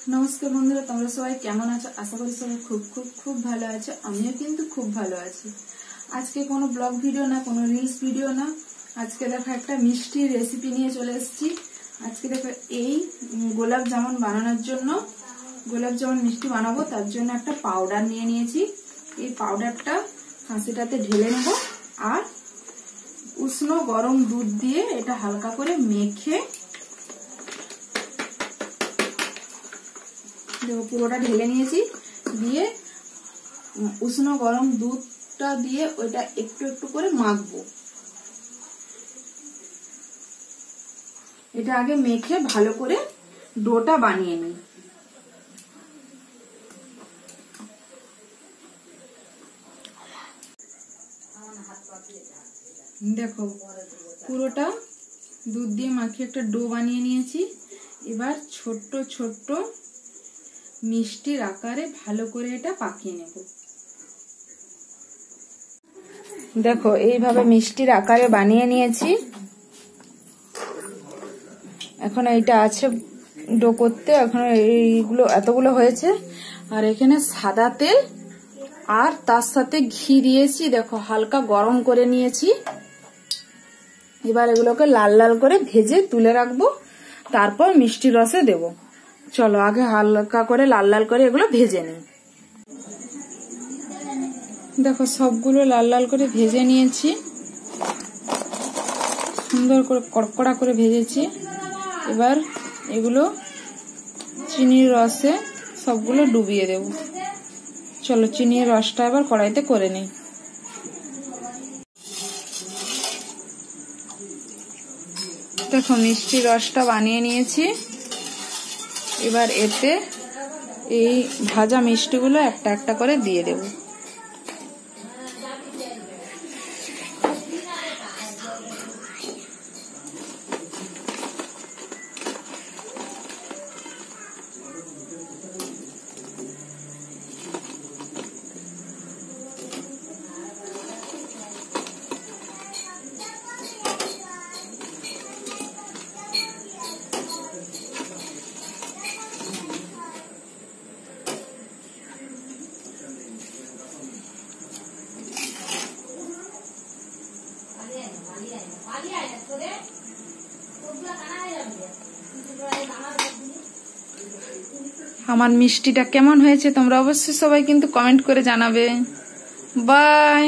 নমস্কার বন্ধুরা, তোমরা সবাই কেমন আছো? আশা করি সবাই খুব খুব খুব ভালো আছো। আমিও কিন্তু খুব ভালো আছি। আজকে কোনো ব্লগ ভিডিও না, কোনো রিলস ভিডিও না, আজকে দেখো একটা মিষ্টির রেসিপি নিয়ে চলে এসেছি। আজকে দেখো এই গোলাপ জামুন বানানোর জন্য, গোলাপ জামুন মিষ্টি বানাবো, তার জন্য একটা পাউডার নিয়ে নিয়েছি। এই পাউডারটা কাঁচিটাতে ঢেলে নেব আর উষ্ণ গরম দুধ দিয়ে এটা হালকা করে মেখে দেখো পুরোটা ঢেলে নিয়েছি। দিয়ে উষ্ণ গরম দুধটা দিয়ে ওইটা একটু একটু করে মাখবো। এটা আগে মেখে ভালো করে ডোটা বানিয়ে নিই। দেখো পুরোটা দুধ দিয়ে মাখিয়ে একটা ডো বানিয়ে নিয়েছি। এবার ছোট্ট ছোট্ট মিষ্টির আকারে ভালো করে এটা পাকিয়ে নেব। দেখো এইভাবে মিষ্টির আকারে বানিয়ে নিয়েছি। এখন এইটা আছে ডো করতে, এখন এইগুলো এতগুলো হয়েছে। আর এখানে সাদা তেল আর তার সাথে ঘি দিয়েছি, দেখো হালকা গরম করে নিয়েছি। এবার এগুলোকে লাল লাল করে ভেজে তুলে রাখবো, তারপর মিষ্টির রসে দেব। চলো আগে হালকা করে লাল লাল করে এগুলো ভেজে নিই। দেখো সবগুলো লাল লাল করে ভেজে নিয়েছি, সুন্দর করে কড়কড়া করে ভেজেছি। এবার এগুলো চিনির রসে সবগুলো ডুবিয়ে দেব। চলো চিনির রসটা এবার কড়াইতে করে নিই। দেখো মিষ্টির রসটা বানিয়ে নিয়েছি। এবার এতে এই ভাজা মিষ্টিগুলো একটা একটা করে দিয়ে দেব। আমার মিষ্টিটা কেমন হয়েছে তোমরা অবশ্যই সবাই কিন্তু কমেন্ট করে জানাবে। বাই।